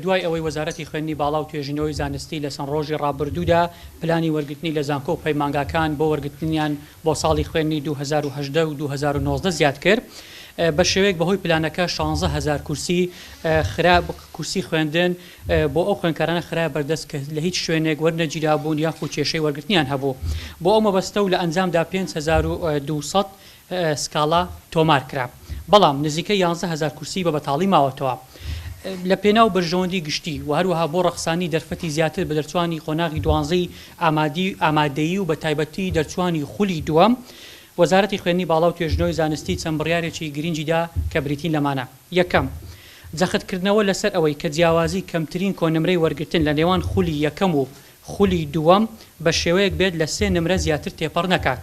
دوای ئەوەی وەزارەتی خوێندنی باڵا و توێژینەوەی زانستی لە چەند ڕۆژی ڕابردوودا پلانی وەرگرتنی لە زانکۆ و پەیمانگاکان بۆ وەرگرتنیان بۆ ساڵی خوێندنی 2018 و 2019 زیاد کرد بە شێوەیەک بەهۆی پلانەکە 16,000 کورسی خوێندن بۆ ئەو خوێندکارانە خراە بەردەست کە لە هیچ شوێنێک وەرنەگیرا بوون یاخو کێشەی وەرگرتنیان هەبوو بۆ ئەو مەبەستە و لە ئەنجامدا 5200 سکاڵا تۆمار کرا بەڵام نزیکە 11,000 کورسی بە بەتاڵی ماوەتەوە لە پێناو بەرژەوەندی گشتی و هەروەها بۆ ڕەخسانی دەرفەتی زیاتر بە دەرچوانی قۆناغی دوانزەی ئامادەیی و بە تایبەتی دەرچوانی خولی دووەم وەزارەتی خوێندنی باڵا و توێژینەوەی زانستی چەند بڕیارێکی گرنگیدا کە بریتین لەمانە یەکەم جەختکردنەوە لەسەر ئەوەی کە جیاوازی کەمترین کۆنمرەی وەرگرتن لە نێوان خولی یەکەم و خولی دووەم بە شێوەیەک بێت لە 3 نمرە زیاتر تێپەڕ نەکات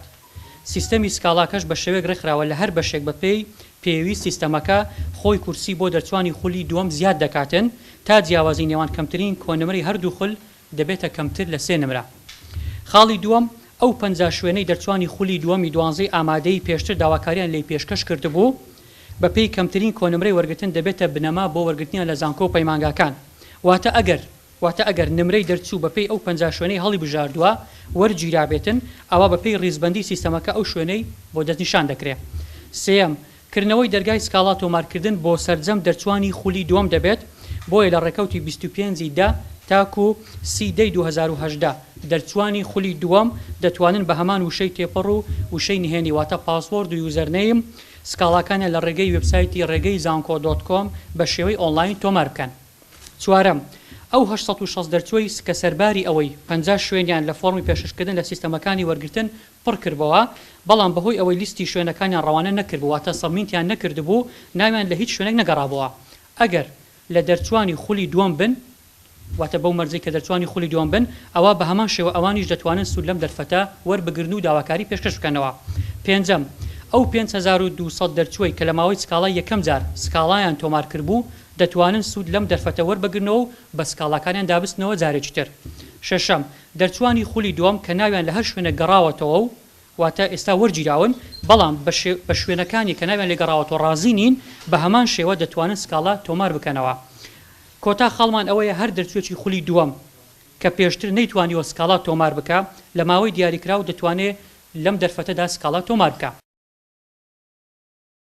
سیستەمی سکاڵاکەش بە شێوەیەک ڕێکخراوە لە هەر بەشێک بەپێی پێویست سیستەمەکە خۆی کورسی بۆ دەرچوانی خولی دووەم زیاد دەکاتن تا جیاوازی نێوان کەمترین کۆنمرەی هەردوو خول دەبێتە کەمتر لە 3 نمرە خاڵی دووەم ئەو 50 شوێنەی دەرچوانی خولی دووەمی دوانزەی ئامادەی پێشتر داواکاریان لی پێشکەش کردبوو بەپێی کەمترین کۆنمرەی وەرگرتن دەبێتە بنەما بۆ وەرگرتنیان لە زانکۆ و پەیمانگاکان واتە ئەگەر نمرەی دەرچوو بەپێی ئەو 50 شوێنەی هەڵی بژاردووە وەرگیرابێتن ئەوە بەپێی ڕیزبەندی سیستەمەکە ئەو شوێنەی بۆ دەستنیشان دەکرێت سێەم کردنەوەی دەرگای سکاڵا تۆمارکردن بۆ سەرجەم دەرچوانی خولی دووەم دەبێت بۆیە لە ڕێکەوتی 25 تاکو 30 2018 دەرچوانی خولی دووەم دەتوانن بە هەمان وشەی تێپەڕ و وشەی نهێنی واتە پاسپۆرت و یوزەرنەیم سکاڵاکانە لە ڕێگەی وێبسایتی ڕێگەی زانکۆ.com بە شێوەی ئۆنلاین تۆمار بکەن چوارەم ئەو 860 دەرچووی کە سەرباری ئەوەی 50 شوێنیان لە فۆرمی پێشکردن لە سیستەمەکانی وەرگرتن پڕ کردبەوە بەڵام بەهۆی ئەوەی لیستی شوێنەکانیان ڕەوانە نەکردبوواتە سەبمیتیان نەکردبوو ناویان لە هیچ شوێنێک نەگەڕابەوە ئەگەر لە دەرچوانی خولی دووەم بن واتە بەو مەرجەی کە دەرچوانی خولی دووەم بن ئەوە بە هەمان شێوە ئەوانیش دەتوانن سوود لەم دەرفەتە وەربگرن و داواکاری پێشکەش بکەنەوە پێنجەم ئەو 5200 دەرچووی کە لە ماوەی سکاڵای یەکەم جار سکاڵایان تۆمار کردبوو دەتوانن سوود لەم دەرفەتە وەربگرنەوە و بە سکاڵاکانیان دابستنەوە جارێکی تر شەشەم دەرچوانی خولی دووەم کە ناویان لە هەر شوێنە گەڕاوەتەوە و واتە ئێستا وەرگیراون بەڵام بە شوێنەکانی کە ناویان لێ گەڕاوەتەوە ڕازی نین بە هەمان شێوە دەتوانن سکاڵا تۆمار بکەنەوە کۆتا خاڵمان ئەوەیە هەر دەرچوێکی خولی دووەم کە پێشتر نەیتوانیوە سکاڵا تۆمار بکە لە ماوەی دیاریکراو دەتوانێت لەم دەرفەتەدا سکاڵا تۆمار بکە